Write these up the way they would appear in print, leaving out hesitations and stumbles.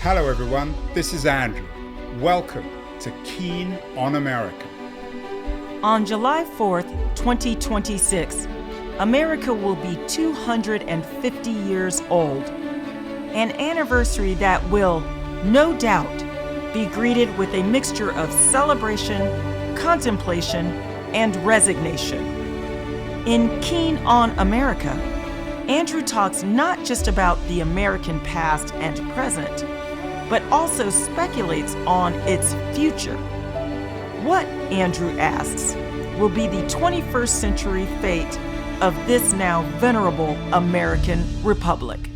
Hello everyone, this is Andrew. Welcome to Keen on America. On July 4th, 2026, America will be 250 years old. An anniversary that will, no doubt, be greeted with a mixture of celebration, contemplation, and resignation. In Keen on America, Andrew talks not just about the American past and present, but also speculates on its future. What, Andrew asks, will be the 21st century fate of this now venerable American Republic?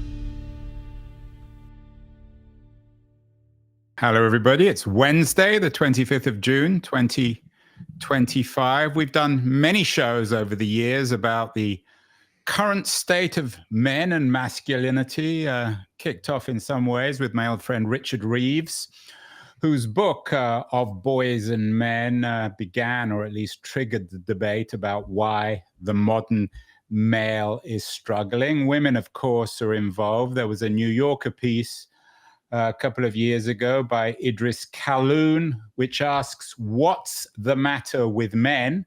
Hello everybody, it's Wednesday, the 25th of June, 2025. We've done many shows over the years about the current state of men and masculinity, kicked off in some ways with my old friend Richard Reeves, whose book Of Boys and Men began, or at least triggered, the debate about why the modern male is struggling. Women, of course, are involved. There was a New Yorker piece a couple of years ago by Idris Kaloun, which asks, "What's the matter with men?"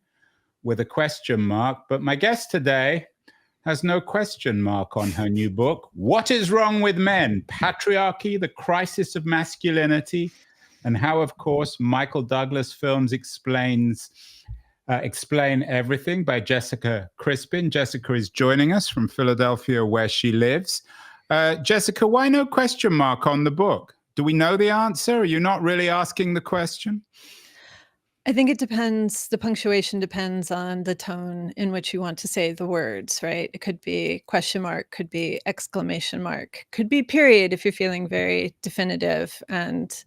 with a question mark. But my guest today has no question mark on her new book, "What is Wrong with Men? Patriarchy, the Crisis of Masculinity, and How, of course, Michael Douglas Films Explain Everything," by Jessica Crispin. Jessica is joining us from Philadelphia, where she lives. Jessica, why no question mark on the book? Do we know the answer? Are you not really asking the question? I think it depends. The punctuation depends on the tone in which you want to say the words, right? It could be question mark, could be exclamation mark, could be period if you're feeling very definitive and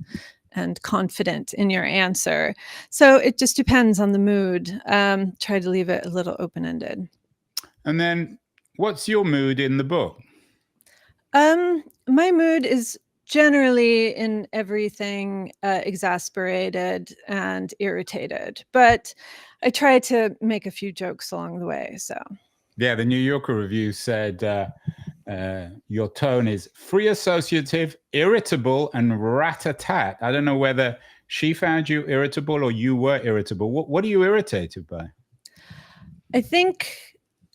confident in your answer. So it just depends on the mood. Try to leave it a little open-ended. And then what's your mood in the book? My mood is generally in everything exasperated and irritated, but I try to make a few jokes along the way. So yeah, the New Yorker review said your tone is free associative, irritable, and rat-a-tat. I don't know whether she found you irritable or you were irritable. What are you irritated by? I think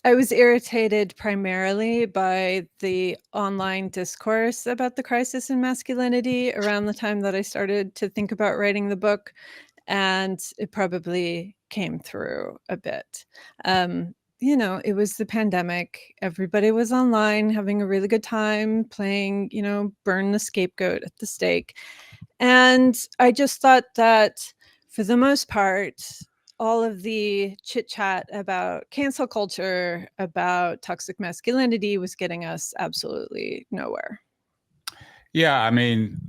I was irritated primarily by the online discourse about the crisis in masculinity around the time that I started to think about writing the book, and it probably came through a bit. It was the pandemic. Everybody was online having a really good time playing, burn the scapegoat at the stake. And I just thought that for the most part, all of the chit chat about cancel culture, about toxic masculinity was getting us absolutely nowhere. Yeah, I mean,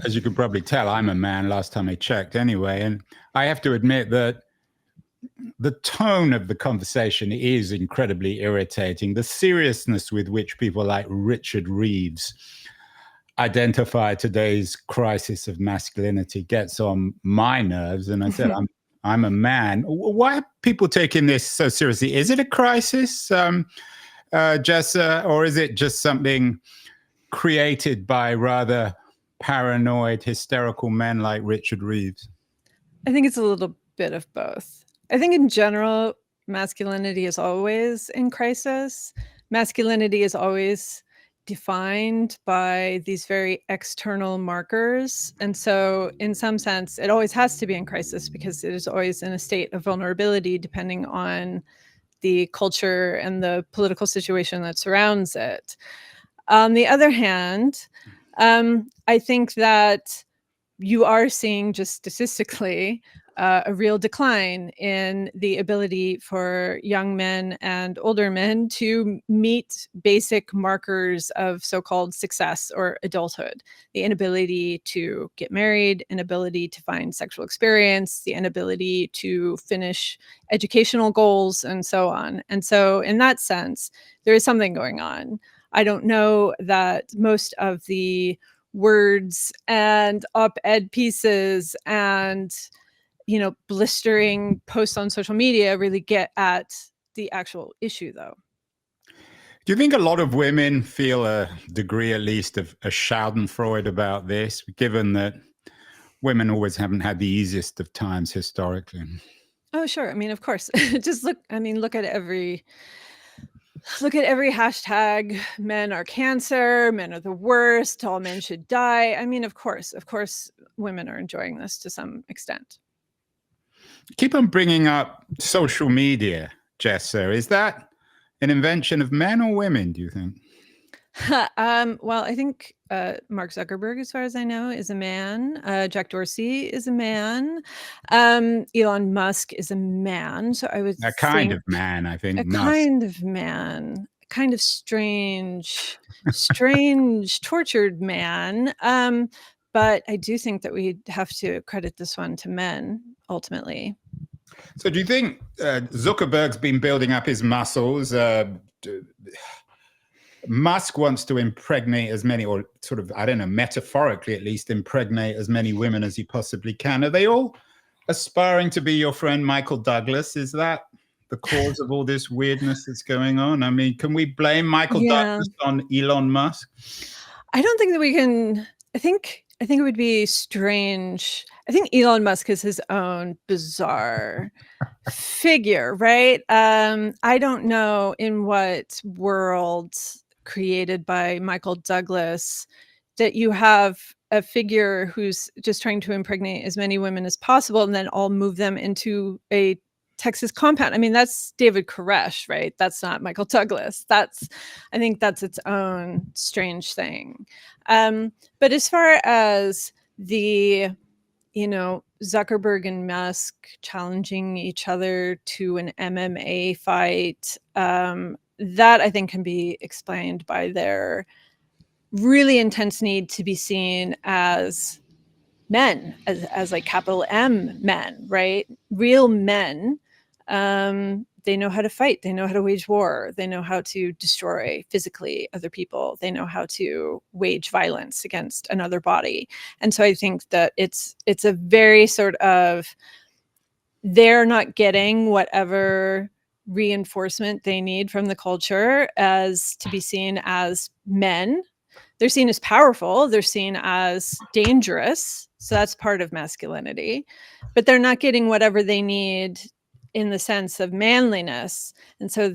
as you can probably tell, I'm a man last time I checked anyway. And I have to admit that the tone of the conversation is incredibly irritating. The seriousness with which people like Richard Reeves identify today's crisis of masculinity gets on my nerves. And I said, I'm a man. Why are people taking this so seriously? Is it a crisis, Jessa, or is it just something created by rather paranoid, hysterical men like Richard Reeves? I think it's a little bit of both. I think in general, masculinity is always in crisis. Masculinity is always defined by these very external markers. And so in some sense, it always has to be in crisis because it is always in a state of vulnerability depending on the culture and the political situation that surrounds it. On the other hand, I think that you are seeing just statistically a real decline in the ability for young men and older men to meet basic markers of so-called success or adulthood. The inability to get married, inability to find sexual experience, the inability to finish educational goals, and so on. And so in that sense, there is something going on. I don't know that most of the words and op-ed pieces and blistering posts on social media really get at the actual issue, though. Do you think a lot of women feel a degree, at least, of a Schadenfreude about this, given that women always haven't had the easiest of times historically? Oh, sure. I mean, of course. Just look at every hashtag. Men are cancer, men are the worst, all men should die. I mean, of course, women are enjoying this to some extent. Keep on bringing up social media, Jessa. Is that an invention of men or women, do you think? Well, I think Mark Zuckerberg, as far as I know, is a man. Jack Dorsey is a man. Elon Musk is a man. So I would A kind of man, I think. a Musk. kind of man, kind of strange, tortured man. But I do think that we have to credit this one to men ultimately. So do you think Zuckerberg's been building up his muscles? Musk wants to impregnate as many, or sort of, I don't know, metaphorically at least, impregnate as many women as he possibly can. Are they all aspiring to be your friend Michael Douglas? Is that the cause of all this weirdness that's going on? I mean, can we blame Michael Douglas on Elon Musk? I don't think that we can. I think it would be strange. I think Elon Musk is his own bizarre figure, right? I don't know in what world created by Michael Douglas that you have a figure who's just trying to impregnate as many women as possible and then all move them into a Texas compound. I mean, that's David Koresh, right? That's not Michael Douglas. I think that's its own strange thing. But as far as the, Zuckerberg and Musk challenging each other to an MMA fight, that I think can be explained by their really intense need to be seen as men, as like capital M men, right? Real men. They know how to fight. They know how to wage war. They know how to destroy physically other people. They know how to wage violence against another body. And so I think that it's a very sort of, they're not getting whatever reinforcement they need from the culture as to be seen as men. They're seen as powerful. They're seen as dangerous. So that's part of masculinity. But they're not getting whatever they need in the sense of manliness. And so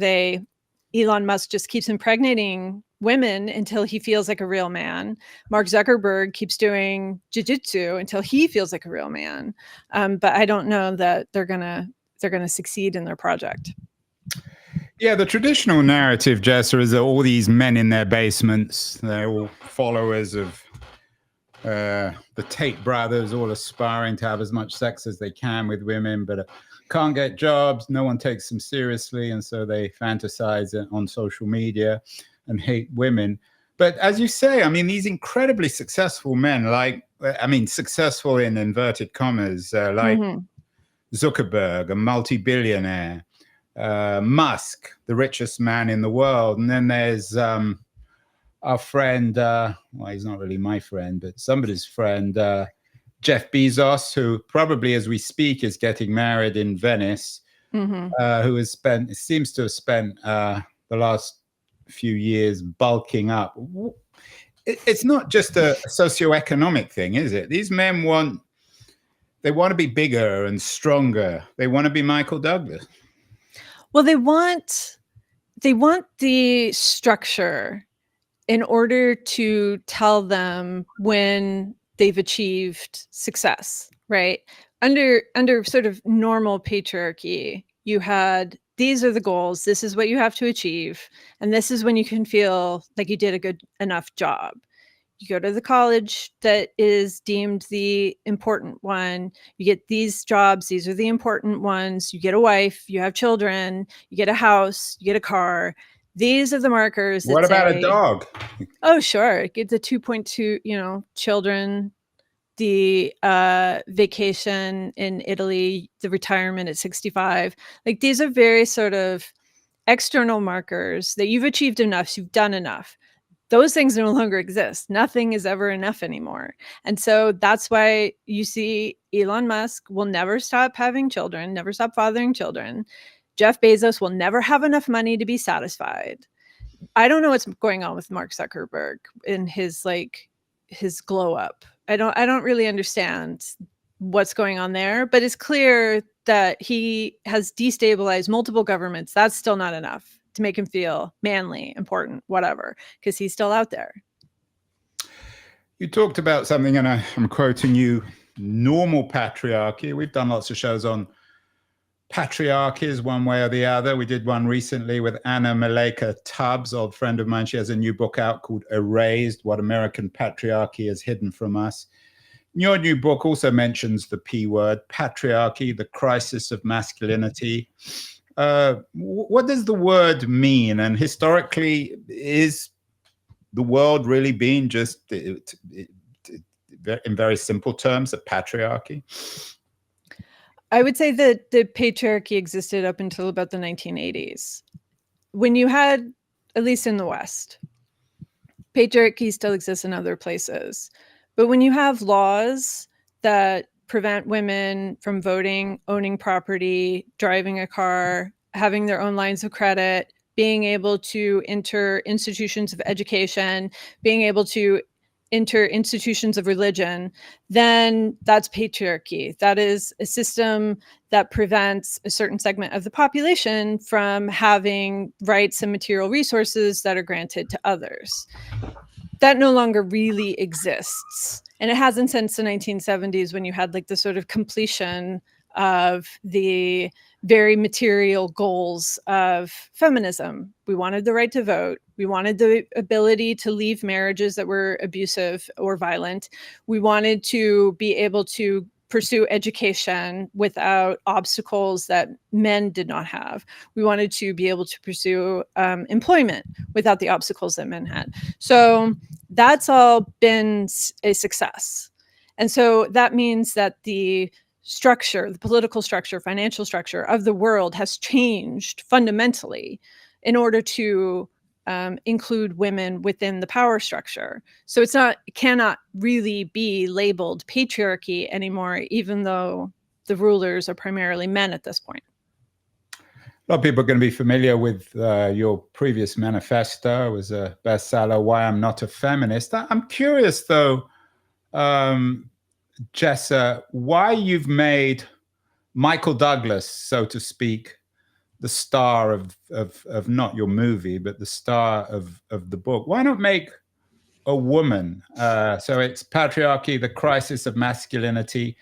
Elon Musk just keeps impregnating women until he feels like a real man. Mark Zuckerberg keeps doing jiu-jitsu until he feels like a real man. But I don't know that they're gonna succeed in their project. Yeah, the traditional narrative, Jessa, is that all these men in their basements, they're all followers of the Tate brothers, all aspiring to have as much sex as they can with women, but can't get jobs. No one takes them seriously. And so they fantasize on social media and hate women. But as you say, I mean, these incredibly successful men, successful in inverted commas, like Zuckerberg, a multi-billionaire, Musk, the richest man in the world. And then there's our friend, well, he's not really my friend, but somebody's friend, Jeff Bezos, who probably as we speak is getting married in Venice, who seems to have spent the last few years bulking up. It's not just a socioeconomic thing, is it? These men want to be bigger and stronger. They want to be Michael Douglas. Well, they want the structure in order to tell them when they've achieved success, right? Under sort of normal patriarchy, you had, these are the goals, this is what you have to achieve, and this is when you can feel like you did a good enough job. You go to the college that is deemed the important one. You get these jobs. These are the important ones. You get a wife. You have children. You get a house. You get a car. These are the markers. What about a dog? Oh, sure. Get the 2.2, children, the vacation in Italy, the retirement at 65. Like, these are very sort of external markers that you've achieved enough. You've done enough. Those things no longer exist. Nothing is ever enough anymore. And so that's why you see Elon Musk will never stop having children, never stop fathering children. Jeff Bezos will never have enough money to be satisfied. I don't know what's going on with Mark Zuckerberg in his glow up. I don't really understand what's going on there, but it's clear that he has destabilized multiple governments. That's still not enough to make him feel manly, important, whatever, because he's still out there. You talked about something, and I'm quoting you, normal patriarchy. We've done lots of shows on patriarchies one way or the other. We did one recently with Anna Maleka Tubbs, old friend of mine. She has a new book out called Erased, What American Patriarchy Has Hidden from Us. Your new book also mentions the P word, patriarchy, the crisis of masculinity. What does the word mean? And historically, is the world really being just, in very simple terms, a patriarchy? I would say that the patriarchy existed up until about the 1980s. When you had, at least in the West, patriarchy still exists in other places. But when you have laws that prevent women from voting, owning property, driving a car, having their own lines of credit, being able to enter institutions of education, being able to enter institutions of religion, then that's patriarchy. That is a system that prevents a certain segment of the population from having rights and material resources that are granted to others. That no longer really exists. And it hasn't since the 1970s, when you had the sort of completion of the very material goals of feminism. We wanted the right to vote. We wanted the ability to leave marriages that were abusive or violent. We wanted to be able to pursue education without obstacles that men did not have. We wanted to be able to pursue employment without the obstacles that men had. So that's all been a success. And so that means that the structure, the political structure, financial structure of the world has changed fundamentally in order to include women within the power structure. So it cannot really be labeled patriarchy anymore, even though the rulers are primarily men at this point. A lot of people are going to be familiar with your previous manifesto. It was a bestseller, Why I'm Not a Feminist. I'm curious, though, Jessa, why you've made Michael Douglas, so to speak, the star of not your movie, but the star of the book. Why not make a woman? So it's Patriarchy, the Crisis of Masculinity,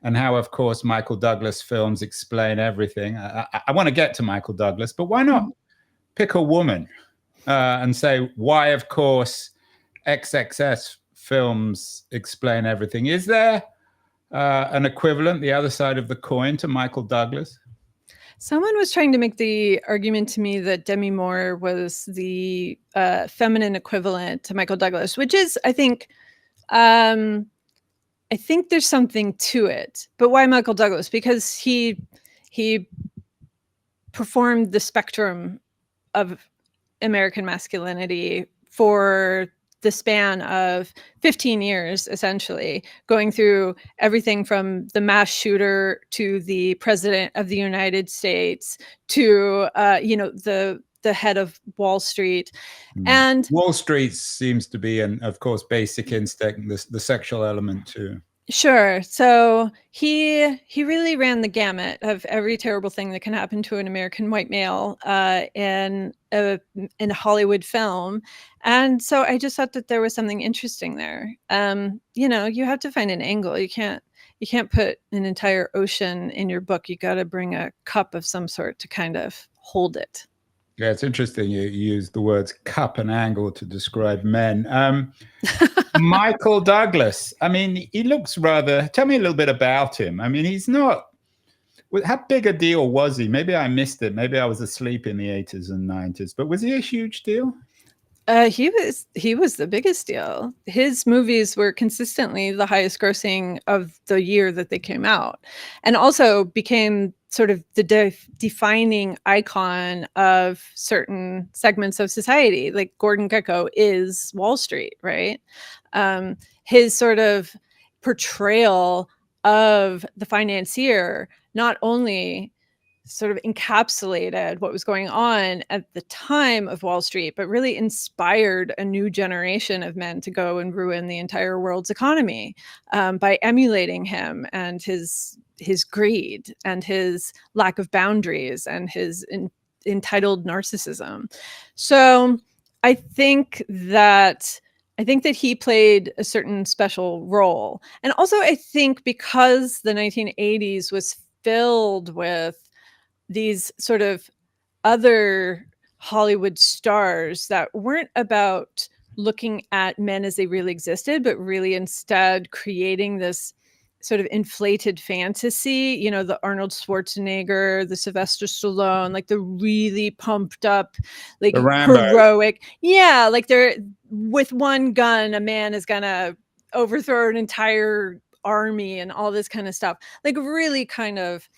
and how, of course, Michael Douglas films explain everything. I want to get to Michael Douglas, but why not pick a woman and say, why, of course, XXS films explain everything? Is there an equivalent, the other side of the coin, to Michael Douglas? Someone was trying to make the argument to me that Demi Moore was the feminine equivalent to Michael Douglas, which is, I think there's something to it. But why Michael Douglas? Because he performed the spectrum of American masculinity for the span of 15 years, essentially, going through everything from the mass shooter to the president of the United States to, the head of Wall Street. And Wall Street seems to be, and of course, Basic Instinct, the sexual element too. Sure. So he really ran the gamut of every terrible thing that can happen to an American white male in a Hollywood film. And so I just thought that there was something interesting there. You have to find an angle. You can't put an entire ocean in your book. You got to bring a cup of some sort to kind of hold it. Yeah, it's interesting you use the words cup and angle to describe men. Michael Douglas, I mean, he looks rather, tell me a little bit about him. I mean, he's not, how big a deal was he? Maybe I missed it. Maybe I was asleep in the 80s and 90s, but was he a huge deal? He was the biggest deal. His movies were consistently the highest grossing of the year that they came out, and also became sort of the defining icon of certain segments of society. Like Gordon Gekko is Wall Street, right? His sort of portrayal of the financier not only sort of encapsulated what was going on at the time of Wall Street, but really inspired a new generation of men to go and ruin the entire world's economy by emulating him and his greed and his lack of boundaries and his entitled narcissism. So I think that he played a certain special role. And also I think because the 1980s was filled with these sort of other Hollywood stars that weren't about looking at men as they really existed, but really instead creating this sort of inflated fantasy, you know, the Arnold Schwarzenegger, the Sylvester Stallone, like the really pumped up, like heroic. Yeah, like they're with one gun, a man is gonna overthrow an entire army and all this kind of stuff. Like really kind of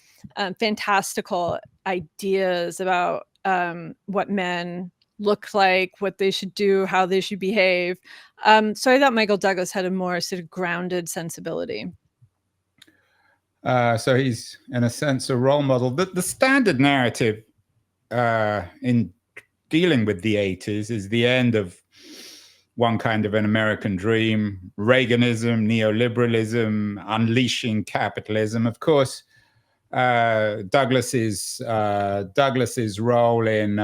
fantastical ideas about what men look like, what they should do, how they should behave. So I thought Michael Douglas had a more sort of grounded sensibility. So he's, in a sense, a role model. The standard narrative in dealing with the 80s is the end of one kind of an American dream, Reaganism, neoliberalism, unleashing capitalism. Of course, Douglas's role in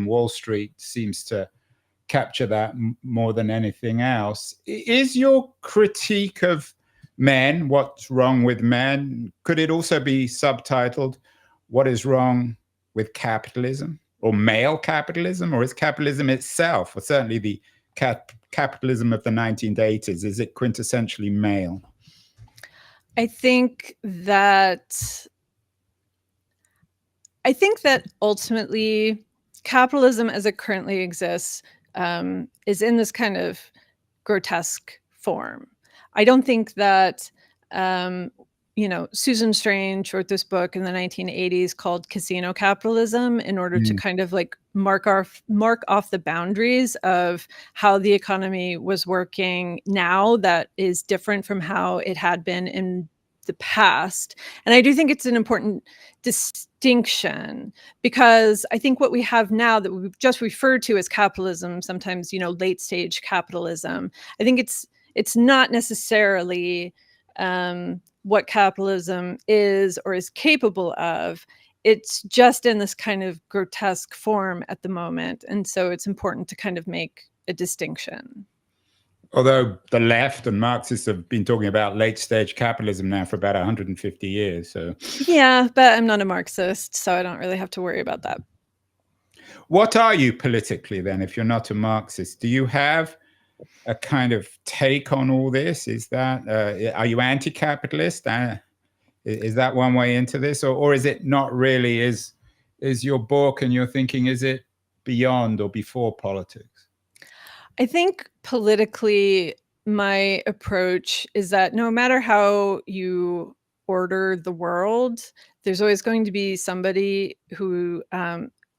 Wall Street seems to capture that more than anything else. Is your critique of men, what's wrong with men, could it also be subtitled, what is wrong with capitalism, or male capitalism, or is capitalism itself, or certainly the capitalism of the 1980s, is it quintessentially male? I think that ultimately capitalism as it currently exists is in this kind of grotesque form. I don't think that, Susan Strange wrote this book in the 1980s called Casino Capitalism in order to kind of like mark off the boundaries of how the economy was working now that is different from how it had been in the past. And I do think it's an important distinction, because I think what we have now that we've just referred to as capitalism, sometimes, late stage capitalism, I think it's not necessarily what capitalism is or is capable of. It's just in this kind of grotesque form at the moment. And so it's important to kind of make a distinction. Although the left and Marxists have been talking about late stage capitalism now for about 150 years. So yeah, but I'm not a Marxist, so I don't really have to worry about that. What are you politically then, if you're not a Marxist? Do you have a kind of take on all this? Is that, are you anti-capitalist? Is that one way into this? Or is it not really? Is your book and your thinking, is it beyond or before politics? I think politically, my approach is that no matter how you order the world, there's always going to be somebody who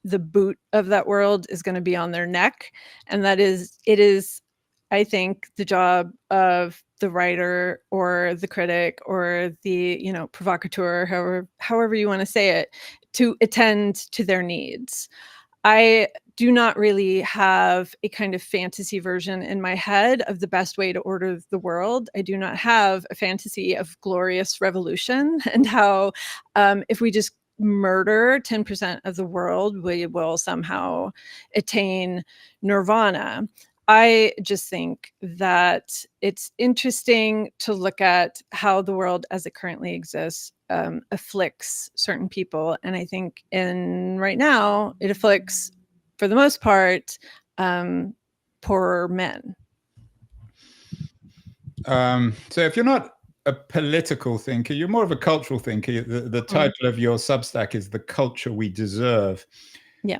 the boot of that world is going to be on their neck. And it is, I think, the job of the writer or the critic or the, provocateur, however you want to say it, to attend to their needs. I do not really have a kind of fantasy version in my head of the best way to order the world. I do not have a fantasy of glorious revolution and how if we just murder 10% of the world, we will somehow attain nirvana. I just think that it's interesting to look at how the world as it currently exists afflicts certain people. And I think right now it afflicts, for the most part, poorer men. So if you're not a political thinker, you're more of a cultural thinker. The title of your Substack is The Culture We Deserve. Yeah.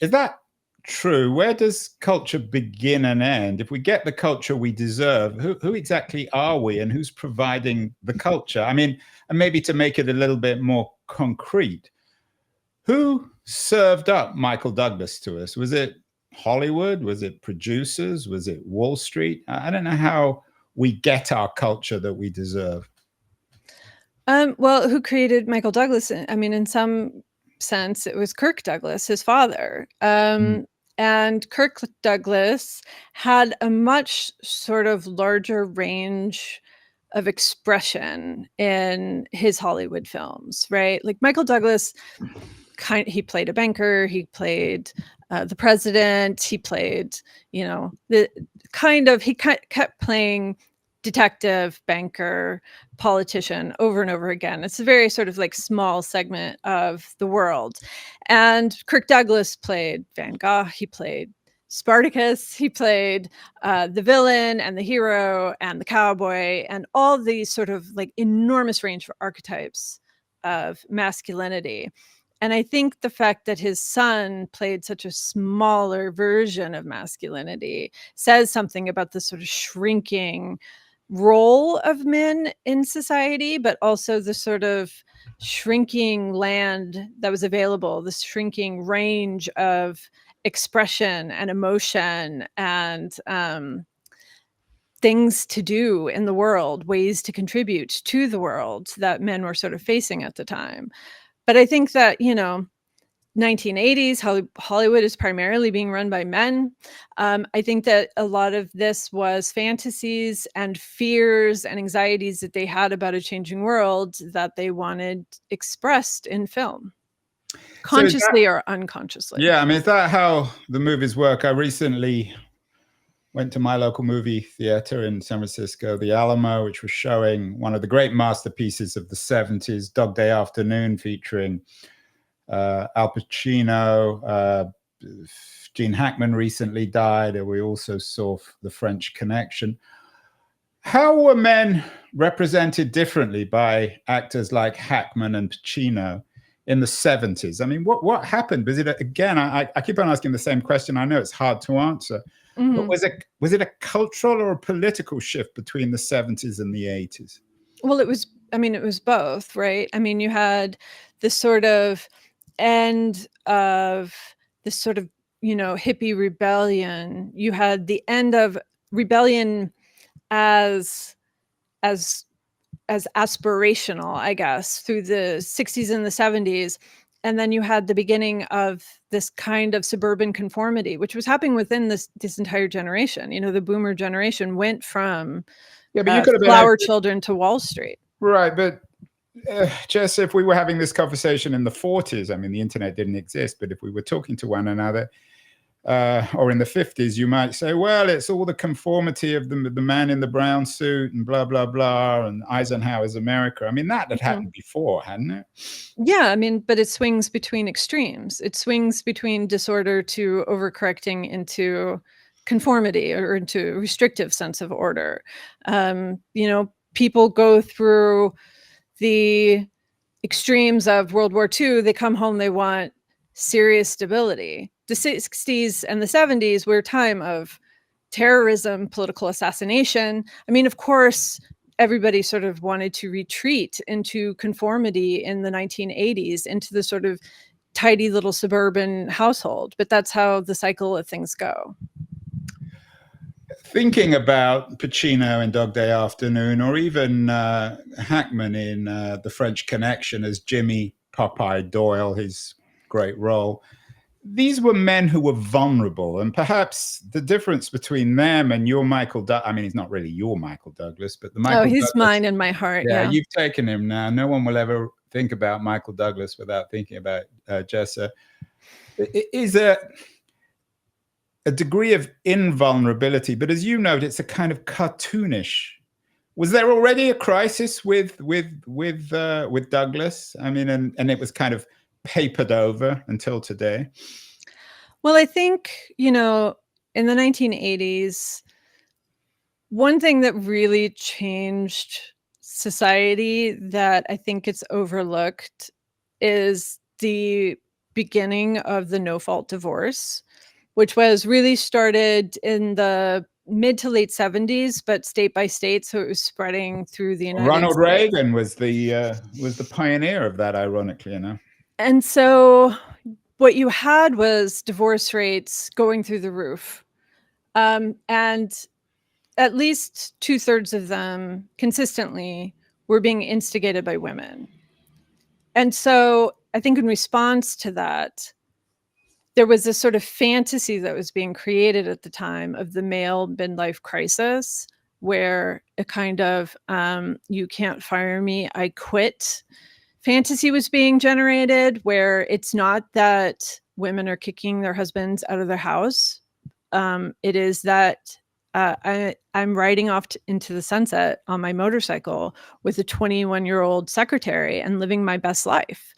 Is that true? Where does culture begin and end? If we get the culture we deserve, who exactly are we and who's providing the culture? I mean, and maybe to make it a little bit more concrete, who served up Michael Douglas to us? Was it Hollywood? Was it producers? Was it Wall Street? I don't know how we get our culture that we deserve. Well, who created Michael Douglas? I mean, in some sense, it was Kirk Douglas, his father. And Kirk Douglas had a much sort of larger range of expression in his Hollywood films, right? Like Michael Douglas, he played a banker, he played the president, he played, you know, he kept playing detective, banker, politician over and over again. It's a very sort of like small segment of the world. And Kirk Douglas played Van Gogh, he played Spartacus, he played the villain and the hero and the cowboy, and all these sort of like enormous range of archetypes of masculinity. And I think the fact that his son played such a smaller version of masculinity says something about the sort of shrinking role of men in society, but also the sort of shrinking land that was available, the shrinking range of expression and emotion and things to do in the world, ways to contribute to the world that men were sort of facing at the time. But I think that, 1980s, Hollywood is primarily being run by men. I think that a lot of this was fantasies and fears and anxieties that they had about a changing world that they wanted expressed in film, consciously or unconsciously. Yeah, I mean, is that how the movies work? I recently went to my local movie theater in San Francisco, the Alamo, which was showing one of the great masterpieces of the 70s, Dog Day Afternoon, featuring Al Pacino. Gene Hackman recently died, and we also saw The French Connection. How were men represented differently by actors like Hackman and Pacino in the 70s? I mean, what happened? Was it, again, I keep on asking the same question. I know it's hard to answer. But was it a cultural or a political shift between the 70s and the 80s? Well, it was both, right? I mean, you had this sort of end of this sort of, hippie rebellion. You had the end of rebellion as aspirational, I guess, through the 60s and the 70s. And then you had the beginning of this kind of suburban conformity, which was happening within this entire generation. The boomer generation went from flower children to Wall Street. Right. But Jess, if we were having this conversation in the 40s, I mean, the internet didn't exist, but if we were talking to one another, or in the 50s, you might say, well, it's all the conformity of the man in the brown suit and blah, blah, blah, and Eisenhower's America. I mean, that had happened before, hadn't it? Yeah, I mean, but it swings between extremes. It swings between disorder to overcorrecting into conformity or into a restrictive sense of order. People go through the extremes of World War II. They come home, they want serious stability. The 60s and the 70s were a time of terrorism, political assassination. I mean, of course, everybody sort of wanted to retreat into conformity in the 1980s, into the sort of tidy little suburban household. But that's how the cycle of things go. Thinking about Pacino in Dog Day Afternoon, or even Hackman in The French Connection as Jimmy Popeye Doyle, his great role, these were men who were vulnerable. And perhaps the difference between them and your Michael Douglas, I mean, he's not really your Michael Douglas, but the Michael he's Douglas, mine in my heart. Yeah, you've taken him now. No one will ever think about Michael Douglas without thinking about Jessa. Is a degree of invulnerability, but as you note, it's a kind of cartoonish. Was there already a crisis with Douglas? I mean, and it was kind of papered over until today. Well, I think, in the 1980s, one thing that really changed society that I think it's overlooked is the beginning of the no-fault divorce, which was really started in the mid to late 70s, but state by state, so it was spreading through the United Ronald States. Reagan was the pioneer of that, ironically enough. And so what you had was divorce rates going through the roof. And at least 2/3 of them consistently were being instigated by women. And so I think in response to that, there was this sort of fantasy that was being created at the time of the male midlife crisis, where a kind of you can't fire me, I quit fantasy was being generated, where it's not that women are kicking their husbands out of their house. It is that I'm riding off into the sunset on my motorcycle with a 21-year-old secretary and living my best life.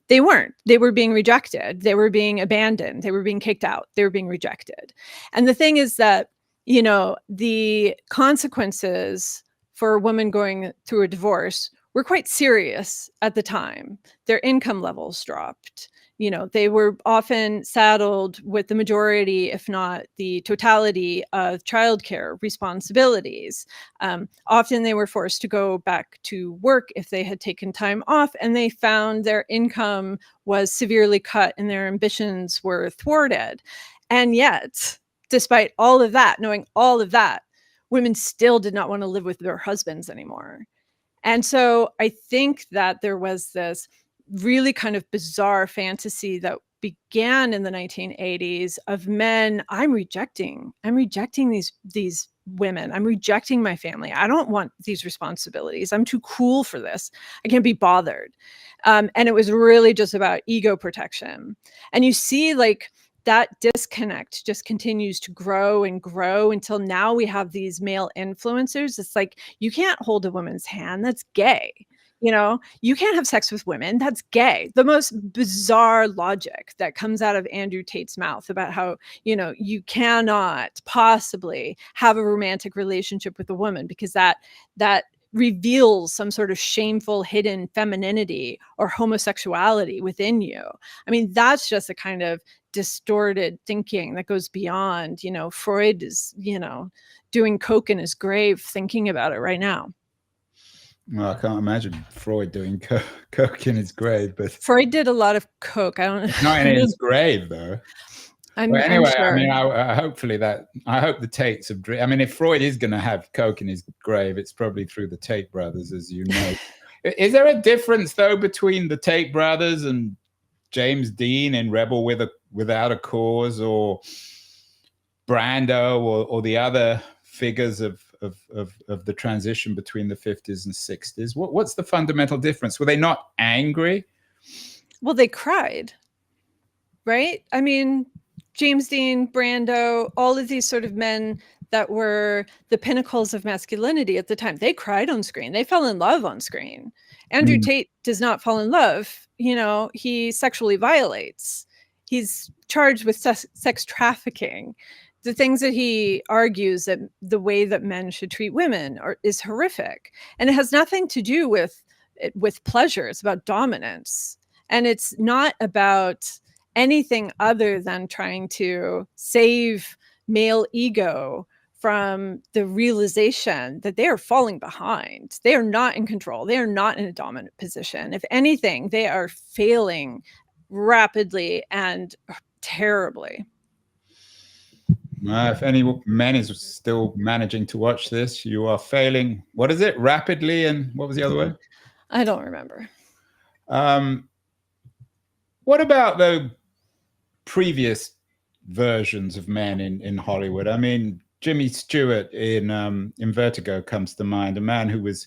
They weren't. They were being rejected. They were being abandoned. They were being kicked out. They were being rejected. And the thing is that, you know, the consequences for a woman going through a divorce were quite serious at the time. Their income levels dropped. You know, they were often saddled with the majority, if not the totality, of childcare responsibilities. Often they were forced to go back to work if they had taken time off, and they found their income was severely cut and their ambitions were thwarted. And yet, despite all of that, knowing all of that, women still did not want to live with their husbands anymore. And so I think that there was this really kind of bizarre fantasy that began in the 1980s of men, I'm rejecting these women. I'm rejecting my family. I don't want these responsibilities. I'm too cool for this. I can't be bothered. And it was really just about ego protection. And you see, like, that disconnect just continues to grow and grow until now we have these male influencers. It's like, you can't hold a woman's hand. That's gay. You know, you can't have sex with women. That's gay. The most bizarre logic that comes out of Andrew Tate's mouth about how, you know, you cannot possibly have a romantic relationship with a woman because that reveals some sort of shameful hidden femininity or homosexuality within you. I mean, that's just a kind of distorted thinking that goes beyond, you know, Freud is, you know, doing coke in his grave thinking about it right now. Well, I can't imagine Freud doing coke in his grave, but Freud did a lot of coke. I don't know. Not in his grave, though. But anyway, sure. I mean, hopefully I hope the Tates have. I mean, if Freud is going to have coke in his grave, it's probably through the Tate brothers, as you know. Is there a difference, though, between the Tate brothers and James Dean in Rebel Without a Cause, or Brando, or the other figures of the transition between the 50s and 60s? What's the fundamental difference? Were they not angry? Well, they cried, right? I mean, James Dean, Brando, all of these sort of men that were the pinnacles of masculinity at the time, they cried on screen. They fell in love on screen. Andrew Tate does not fall in love. You know, he sexually violates. He's charged with sex trafficking. The things that he argues that the way that men should treat women is horrific. And it has nothing to do with pleasure. It's about dominance. And it's not about anything other than trying to save male ego from the realization that they are falling behind. They are not in control. They are not in a dominant position. If anything, they are failing rapidly and terribly. If any man is still managing to watch this, you are failing. What is it? Rapidly, and what was the other word? I don't remember. What about the previous versions of men in Hollywood? I mean, Jimmy Stewart in Vertigo comes to mind, a man who was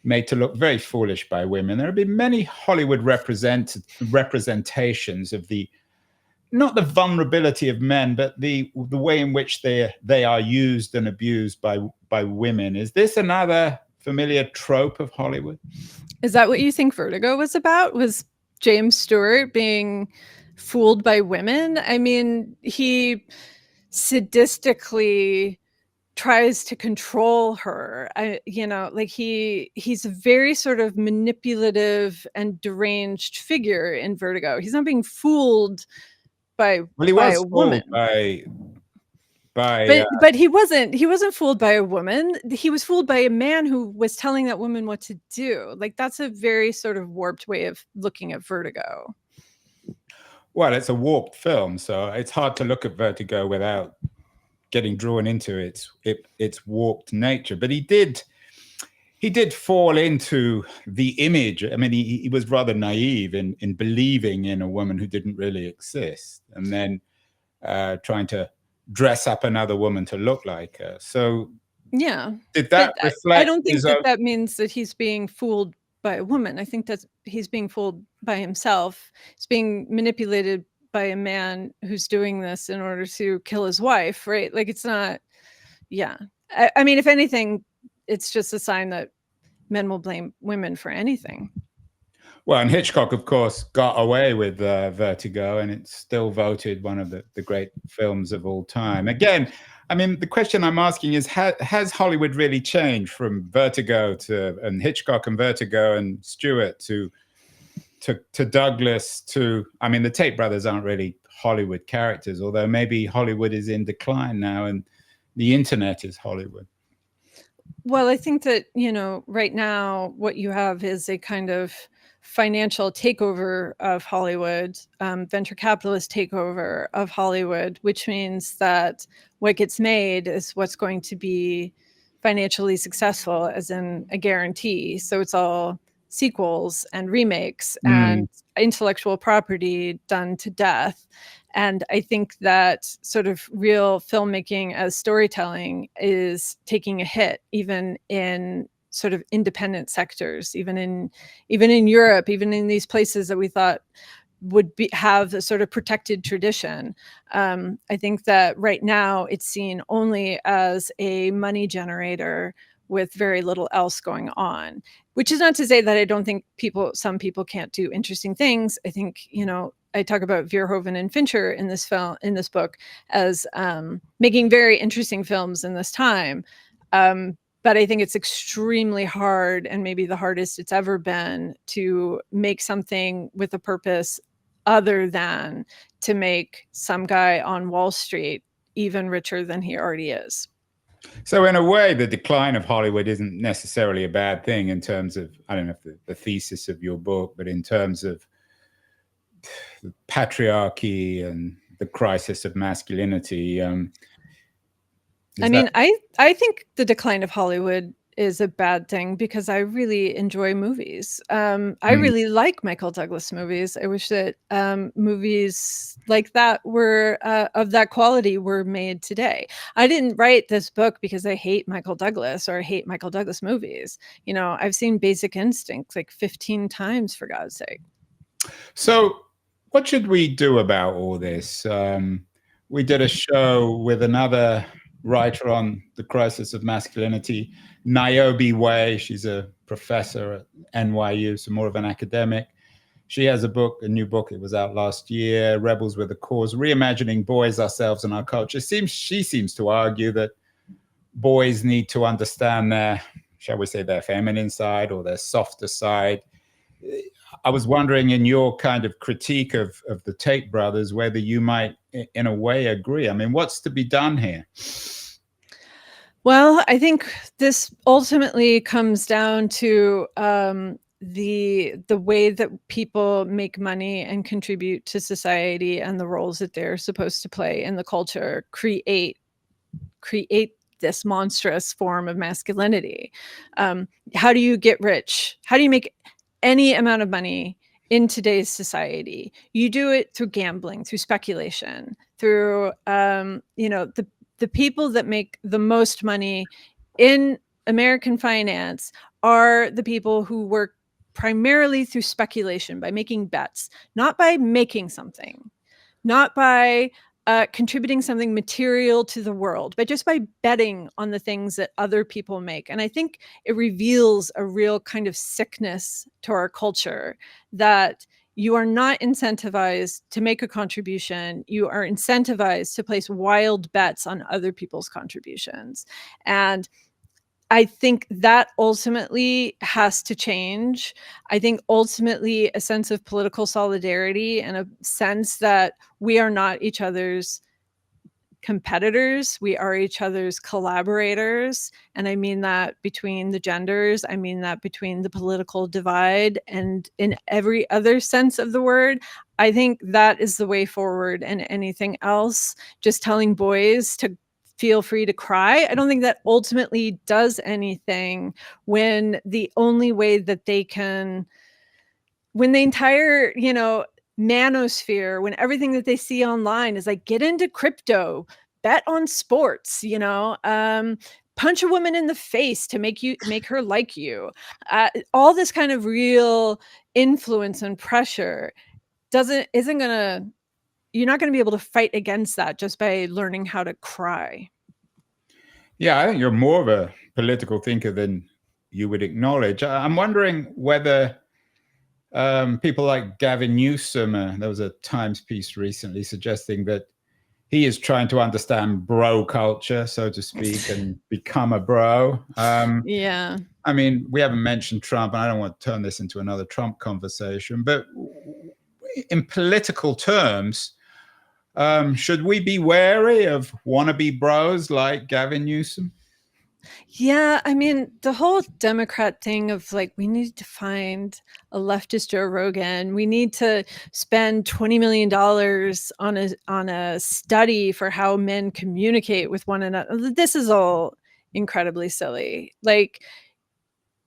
made to look very foolish by women. There have been many Hollywood representations of not the vulnerability of men, but the way in which they are used and abused by women. Is this another familiar trope of Hollywood? Is that what you think Vertigo was about? Was James Stewart being fooled by women? I mean, he sadistically tries to control her. He's a very sort of manipulative and deranged figure in Vertigo. He's not being fooled by a woman. But he wasn't fooled by a woman. He was fooled by a man who was telling that woman what to do. Like, that's a very sort of warped way of looking at Vertigo. Well, it's a warped film, so it's hard to look at Vertigo without getting drawn into its warped nature. But he did he did fall into the image. I mean, he was rather naive in believing in a woman who didn't really exist, and then trying to dress up another woman to look like her. So Yeah. did that But I reflect don't think his that own? that means that he's being fooled by a woman. I think that he's being fooled by himself. He's being manipulated by a man who's doing this in order to kill his wife, right? Like, it's not, yeah. I mean, if anything, it's just a sign that men will blame women for anything. Well, and Hitchcock, of course, got away with Vertigo, and it's still voted one of the great films of all time. Again, I mean, the question I'm asking is, has Hollywood really changed from Vertigo and Hitchcock and Vertigo and Stewart to Douglas to, I mean, the Tate brothers aren't really Hollywood characters, although maybe Hollywood is in decline now and the internet is Hollywood. Well, I think that, right now what you have is a kind of financial takeover of Hollywood, venture capitalist takeover of Hollywood, which means that what gets made is what's going to be financially successful, as in a guarantee. So it's all sequels and remakes and intellectual property done to death. And I think that sort of real filmmaking as storytelling is taking a hit, even in sort of independent sectors, even in Europe, even in these places that we thought would have a sort of protected tradition. I think that right now it's seen only as a money generator with very little else going on, which is not to say that I don't think some people can't do interesting things. I think, I talk about Verhoeven and Fincher in this book as making very interesting films in this time. But I think it's extremely hard, and maybe the hardest it's ever been, to make something with a purpose other than to make some guy on Wall Street even richer than he already is. So in a way, the decline of Hollywood isn't necessarily a bad thing in terms of, I don't know if the thesis of your book, but in terms of the patriarchy and the crisis of masculinity. I think the decline of Hollywood is a bad thing because I really enjoy movies. I really like Michael Douglas movies. I wish that movies like that were of that quality were made today. I didn't write this book because I hate Michael Douglas or I hate Michael Douglas movies. I've seen Basic Instinct like 15 times, for God's sake. So what should we do about all this? We did a show with another writer on the crisis of masculinity, Niobe Way. She's a professor at NYU, so more of an academic. She has a new book. It was out last year, Rebels with a Cause, Reimagining Boys, Ourselves, and Our Culture. She seems to argue that boys need to understand their, shall we say, their feminine side or their softer side. I was wondering, in your kind of critique of the Tate brothers, whether you might, in a way, agree. I mean, what's to be done here? Well, I think this ultimately comes down to the way that people make money and contribute to society, and the roles that they're supposed to play in the culture create this monstrous form of masculinity. How do you get rich? How do you make any amount of money in today's society? You do it through gambling, through speculation, through the people that make the most money in American finance are the people who work primarily through speculation, by making bets, not by making something, not by contributing something material to the world, but just by betting on the things that other people make. And I think it reveals a real kind of sickness to our culture, that you are not incentivized to make a contribution. You are incentivized to place wild bets on other people's contributions. And I think that ultimately has to change. I think ultimately a sense of political solidarity and a sense that we are not each other's competitors, we are each other's collaborators. And I mean that between the genders, I mean that between the political divide, and in every other sense of the word. I think that is the way forward, and anything else, just telling boys to feel free to cry. I don't think that ultimately does anything when the only way that they can, when the entire, manosphere, when everything that they see online is like, get into crypto, bet on sports, punch a woman in the face to make her like you. All this kind of real influence and pressure you're not going to be able to fight against that just by learning how to cry. Yeah, I think you're more of a political thinker than you would acknowledge. I'm wondering whether people like Gavin Newsom, there was a Times piece recently suggesting that he is trying to understand bro culture, so to speak, and become a bro. Yeah. I mean, we haven't mentioned Trump, and I don't want to turn this into another Trump conversation, but in political terms, should we be wary of wannabe bros like Gavin Newsom? Yeah, I mean, the whole Democrat thing of like, we need to find a leftist Joe Rogan. We need to spend $20 million on a study for how men communicate with one another. This is all incredibly silly. Like,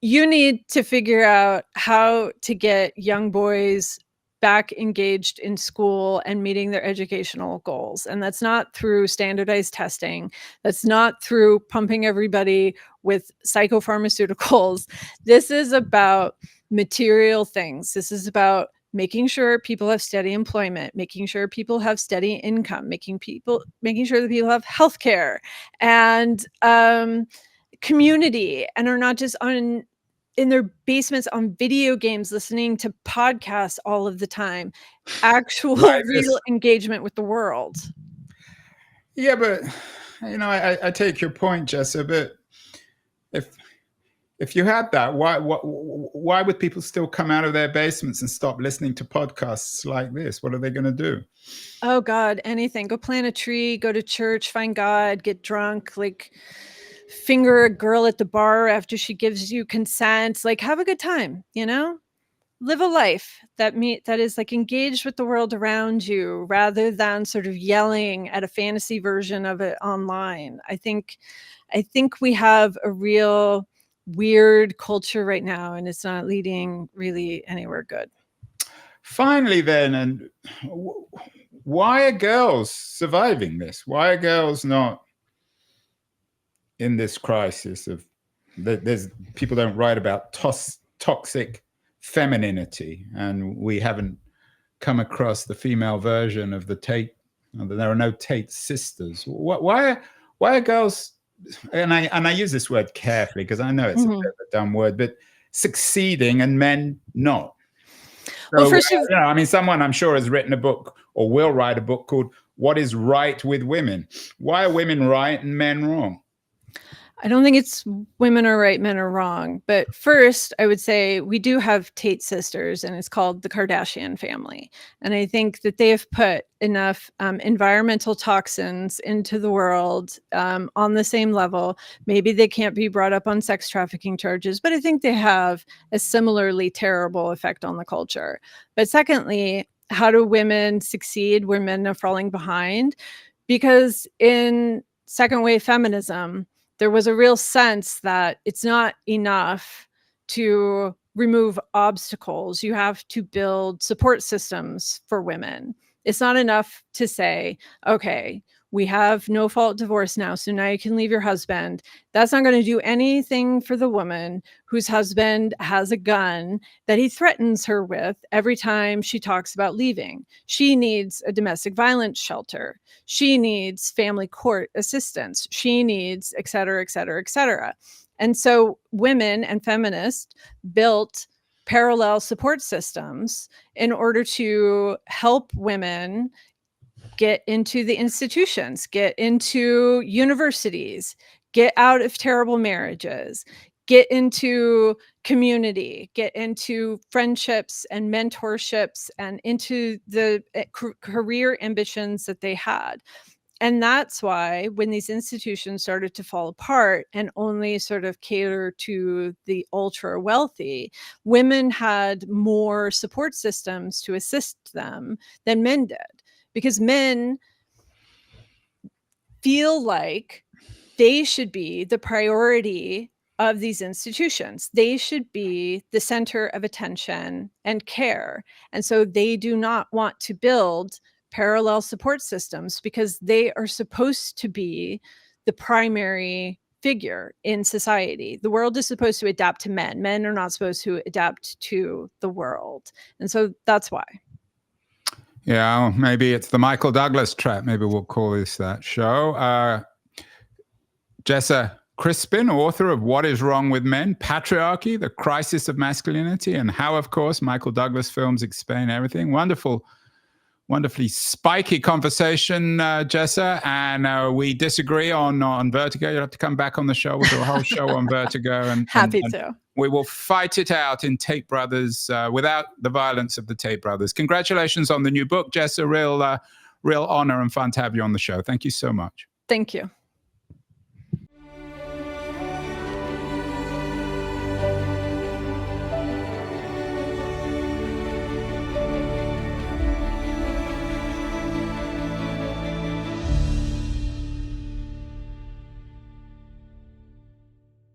you need to figure out how to get young boys back engaged in school and meeting their educational goals. And that's not through standardized testing. That's not through pumping everybody with psychopharmaceuticals. This is about material things. This is about making sure people have steady employment, making sure people have steady income, making sure that people have healthcare and community, and are not just in their basements on video games listening to podcasts all of the time. Actual real engagement with the world. Yeah, but I take your point, Jessa, but if you had that, why would people still come out of their basements and stop listening to podcasts like this? What are they going to do? Oh God, anything. Go plant a tree, go to church, find God, get drunk, like finger a girl at the bar after she gives you consent, like have a good time, live a life that is like engaged with the world around you rather than sort of yelling at a fantasy version of it online. I think we have a real weird culture right now, and it's not leading really anywhere good. Finally then, and why are girls surviving this? Why are girls not in this crisis of there's people don't write about toxic femininity, and we haven't come across the female version of the Tate. There are no Tate sisters. Why are girls, and I use this word carefully because I know it's a bit of a dumb word, but succeeding and men not? So, well, first someone I'm sure has written a book or will write a book called "What is Right with Women?" Why are women right and men wrong? I don't think it's women are right, men are wrong. But first, I would say we do have Tate sisters, and it's called the Kardashian family. And I think that they have put enough environmental toxins into the world on the same level. Maybe they can't be brought up on sex trafficking charges, but I think they have a similarly terrible effect on the culture. But secondly, how do women succeed where men are falling behind? Because in second wave feminism, there was a real sense that it's not enough to remove obstacles. You have to build support systems for women. It's not enough to say, okay, we have no fault divorce now, so now you can leave your husband. That's not going to do anything for the woman whose husband has a gun that he threatens her with every time she talks about leaving. She needs a domestic violence shelter. She needs family court assistance. She needs et cetera, et cetera, et cetera. And so women and feminists built parallel support systems in order to help women get into the institutions, get into universities, get out of terrible marriages, get into community, get into friendships and mentorships, and into the career ambitions that they had. And that's why when these institutions started to fall apart and only sort of cater to the ultra wealthy, women had more support systems to assist them than men did. Because men, feel like they should be the priority of these institutions. They should be the center of attention and care. And so they do not want to build parallel support systems because they are supposed to be the primary figure in society. The world is supposed to adapt to men. Men are not supposed to adapt to the world. And so that's why. Yeah, maybe it's the Michael Douglas trap. Maybe we'll call this that show. Jessa Crispin, author of What is Wrong with Men? Patriarchy, The Crisis of Masculinity, and how, of course, Michael Douglas films explain everything. Wonderfully spiky conversation, Jessa. And we disagree on Vertigo. You'll have to come back on the show. We'll do a whole show on Vertigo. Happy to. We will fight it out in Tate Brothers without the violence of the Tate Brothers. Congratulations on the new book, Jessa. Real honor and fun to have you on the show. Thank you so much. Thank you.